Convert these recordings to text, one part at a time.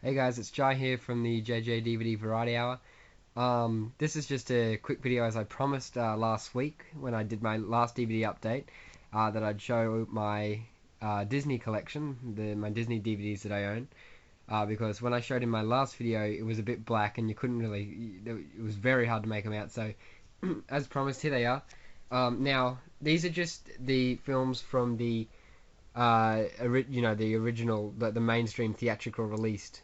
Hey guys, it's Jai here from the JJ DVD Variety Hour. This is just a quick video as I promised last week when I did my last DVD update that I'd show my Disney collection, my Disney DVDs that I own. Because when I showed in my last video, it was a bit black and you couldn't really, it was very hard to make them out. So, as promised, here they are. Now, these are just the films from the the original, the mainstream theatrical released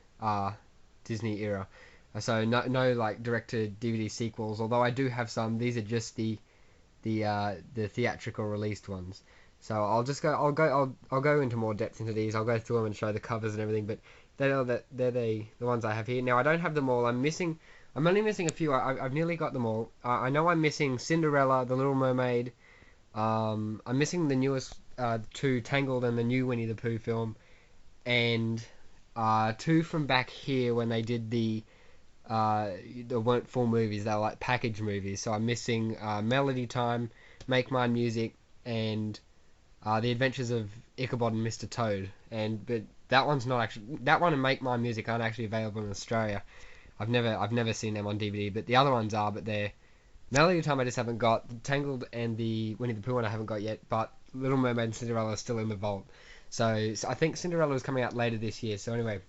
Disney era. So no like direct to DVD sequels. Although I do have some. These are just the theatrical released ones. So I'll go into more depth into these. I'll go through them and show the covers and everything. But they're the ones I have here. Now I don't have them all. I'm only missing a few. I've nearly got them all. I know I'm missing Cinderella, The Little Mermaid. I'm missing the newest two, Tangled and the new Winnie the Pooh film, and two from back here when they did they weren't full movies, they were like package movies. So I'm missing Melody Time, Make Mine Music, and The Adventures of Ichabod and Mr. Toad. But that one's not actually, that one and Make Mine Music aren't actually available in Australia. I've never seen them on DVD, but the other ones are. But they're Melody Time I just haven't got. Tangled and the Winnie the Pooh one I haven't got yet. But Little Mermaid and Cinderella are still in the vault. So I think Cinderella is coming out later this year. So anyway,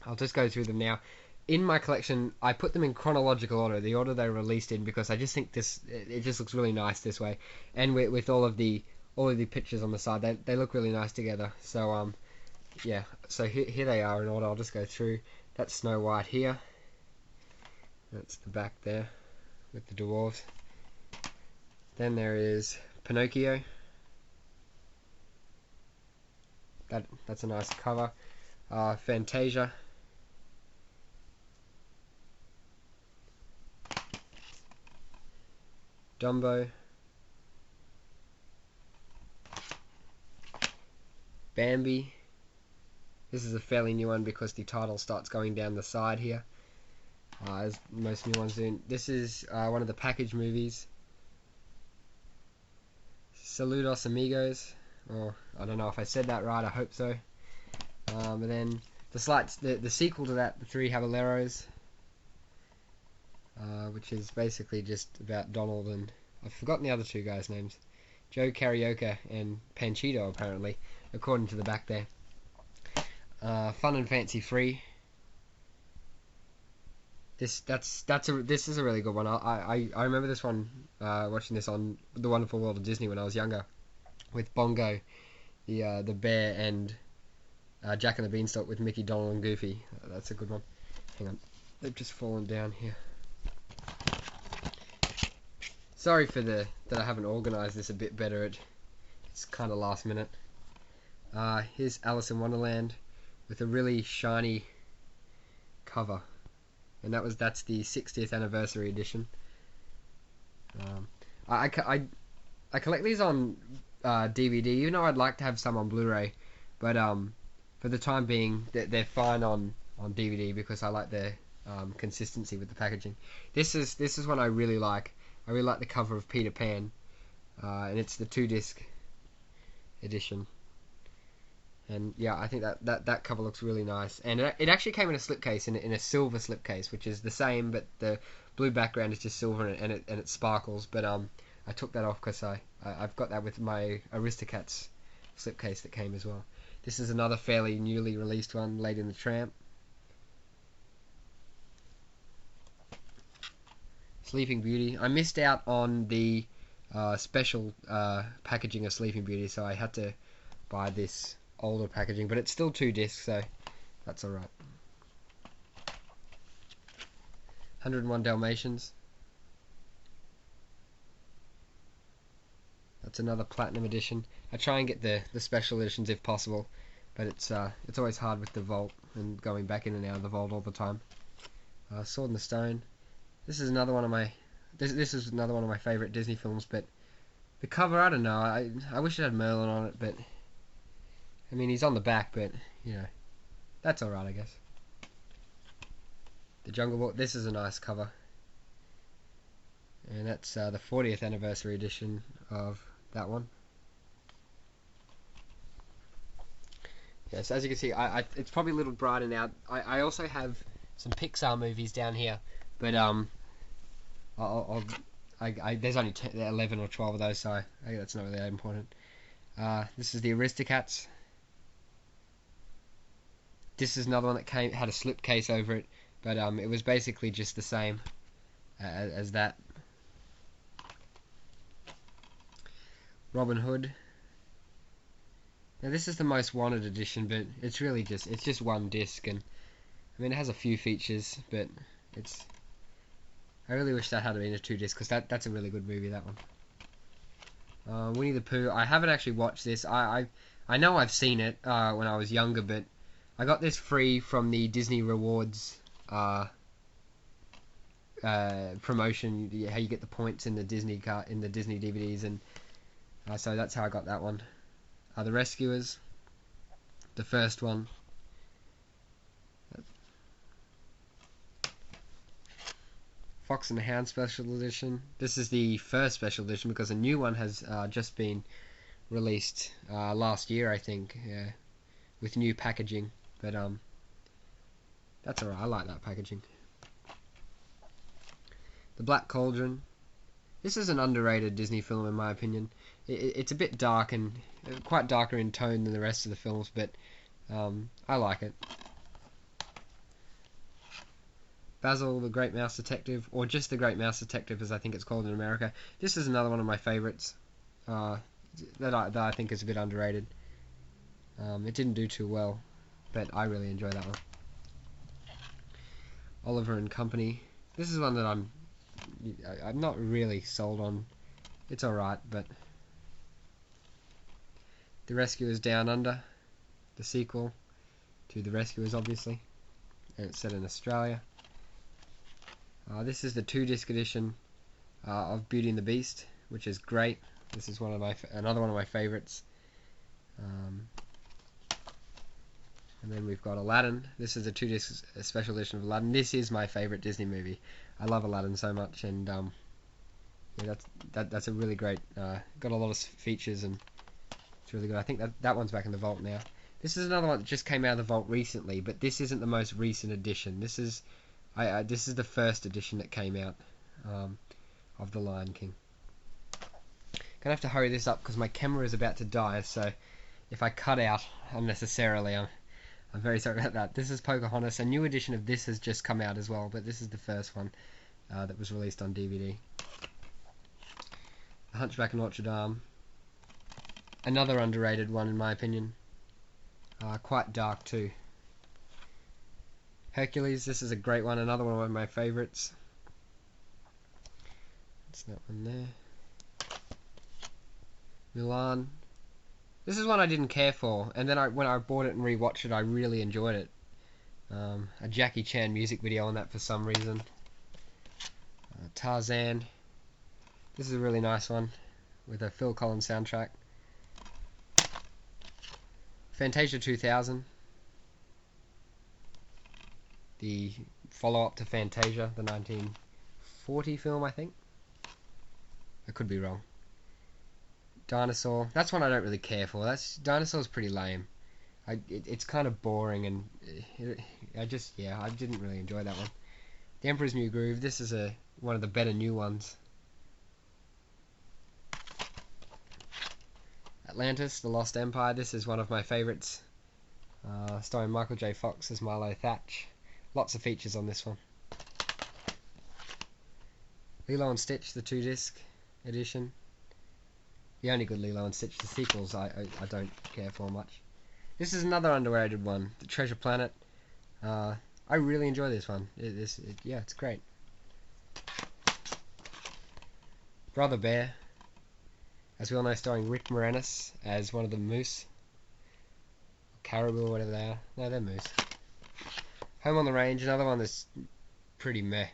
I'll just go through them now. In my collection, I put them in chronological order, the order they were released in, because I just think it just looks really nice this way, and with all of the pictures on the side, they look really nice together. So yeah, so here they are in order. I'll just go through. That's Snow White here. That's the back there with the dwarves. Then there is Pinocchio. That's a nice cover. Fantasia. Dumbo. Bambi. This is a fairly new one because the title starts going down the side here, as most new ones do. This is one of the package movies. Saludos Amigos. Oh, I don't know if I said that right. I hope so. But then the sequel to that, The Three Caballeros, which is basically just about Donald and I've forgotten the other two guys' names, Joe Carioca and Panchito apparently, according to the back there. Fun and Fancy Free. This is a really good one. I remember this one, watching this on The Wonderful World of Disney when I was younger, with Bongo, the bear, and Jack and the Beanstalk with Mickey, Donald, and Goofy. That's a good one. Hang on, they've just fallen down here. Sorry for that I haven't organised this a bit better. It's kind of last minute. Here's Alice in Wonderland with a really shiny cover, and that's the 60th anniversary edition. I collect these on DVD, even though I'd like to have some on Blu-ray, but for the time being they're fine on DVD because I like their consistency with the packaging. This is one I really like. I really like the cover of Peter Pan, and it's the 2-disc edition. And yeah, I think that cover looks really nice. And it actually came in a slipcase, in a silver slipcase, which is the same, but the blue background is just silver and it sparkles. But I took that off because I've got that with my Aristocats slipcase that came as well. This is another fairly newly released one, Lady and the Tramp. Sleeping Beauty. I missed out on the special packaging of Sleeping Beauty, so I had to buy this older packaging, but it's still 2 discs, so that's alright. 101 Dalmatians. That's another platinum edition. I try and get the special editions if possible, but it's always hard with the vault and going back in and out of the vault all the time. Sword in the Stone. This is another one of my favorite Disney films, but the cover, I don't know. I wish it had Merlin on it, but I mean he's on the back, but you know, that's all right, I guess. The Jungle Book. This is a nice cover, and that's the 40th anniversary edition of that one. Yes, as you can see, it's probably a little brighter now. I also have some Pixar movies down here, but I'll there's only 11 or 12 of those, so I think that's not really that important. This is the Aristocats. This is another one that had a slipcase over it, but it was basically just the same as that. Robin Hood. Now this is the most wanted edition, but it's really just one disc, and I mean it has a few features, but I really wish that had been a 2 disc, because that's a really good movie, that one. Winnie the Pooh. I haven't actually watched this. I know I've seen it when I was younger, but I got this free from the Disney Rewards promotion. How you get the points in the Disney DVDs, and so that's how I got that one. The Rescuers, the first one. Fox and the Hound Special Edition. This is the first special edition, because a new one has just been released last year, I think, with new packaging. But that's alright. I like that packaging. The Black Cauldron. This is an underrated Disney film, in my opinion. It's a bit dark, and quite darker in tone than the rest of the films, but I like it. Basil the Great Mouse Detective, or just the Great Mouse Detective as I think it's called in America. This is another one of my favourites that I think is a bit underrated. It didn't do too well, but I really enjoy that one. Oliver and Company. This is one that I'm not really sold on. It's alright, but The Rescuers Down Under, the sequel to The Rescuers, obviously, and it's set in Australia. This is the 2-disc edition of Beauty and the Beast, which is great. This is another one of my favourites. And then we've got Aladdin. This is a 2-disc special edition of Aladdin. This is my favourite Disney movie. I love Aladdin so much, and yeah, that's a really great. Got a lot of features, and it's really good. I think that one's back in the vault now. This is another one that just came out of the vault recently, but this isn't the most recent edition. This is the first edition that came out of The Lion King. Gonna have to hurry this up because my camera is about to die, so if I cut out unnecessarily, I'm very sorry about that. This is Pocahontas. A new edition of this has just come out as well, but this is the first one that was released on DVD. The Hunchback of Notre Dame. Another underrated one in my opinion. Quite dark too. Hercules, this is a great one, another one of my favourites. That's that one there. Mulan. This is one I didn't care for, and then when I bought it and rewatched it, I really enjoyed it. A Jackie Chan music video on that for some reason. Tarzan. This is a really nice one with a Phil Collins soundtrack. Fantasia 2000. The follow-up to Fantasia, the 1940 film, I think. I could be wrong. Dinosaur. That's one I don't really care for. Dinosaur's pretty lame. It's kind of boring, and I didn't really enjoy that one. The Emperor's New Groove. This is one of the better new ones. Atlantis, The Lost Empire. This is one of my favourites. Starring Michael J. Fox as Milo Thatch. Lots of features on this one. Lilo and Stitch, the 2-disc edition. The only good Lilo and Stitch. The sequels I don't care for much. This is another underrated one. The Treasure Planet. I really enjoy this one. Yeah, it's great. Brother Bear. As we all know, starring Rick Moranis as one of the moose. Caribou or whatever they are. No, they're moose. Home on the Range, another one that's pretty meh.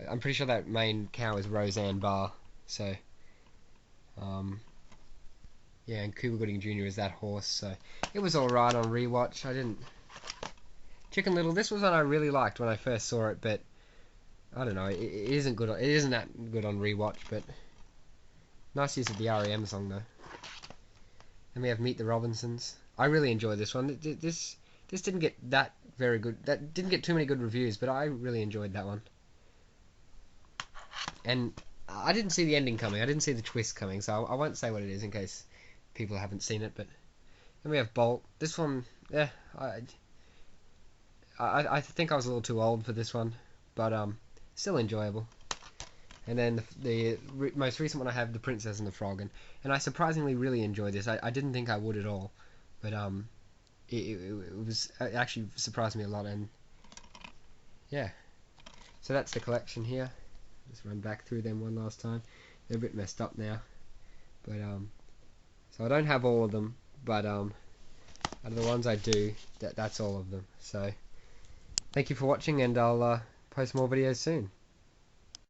I'm pretty sure that main cow is Roseanne Barr. So, yeah, and Cuba Gooding Jr. is that horse. So, it was alright on rewatch. I didn't... Chicken Little, this was one I really liked when I first saw it, but I don't know, it isn't good. It isn't that good on rewatch, but nice use of the REM song though. Then we have Meet the Robinsons. I really enjoyed this one. This didn't get that very good. That didn't get too many good reviews, but I really enjoyed that one. And I didn't see the ending coming. I didn't see the twist coming, so I won't say what it is in case people haven't seen it. But then we have Bolt. This one, yeah, I think I was a little too old for this one, but still enjoyable. And then the most recent one I have, The Princess and the Frog, and I surprisingly really enjoyed this. I didn't think I would at all, but it actually surprised me a lot. And yeah, so that's the collection here. Just run back through them one last time. They're a bit messed up now, but so I don't have all of them, but out of the ones I do, that's all of them. So thank you for watching, and I'll post more videos soon.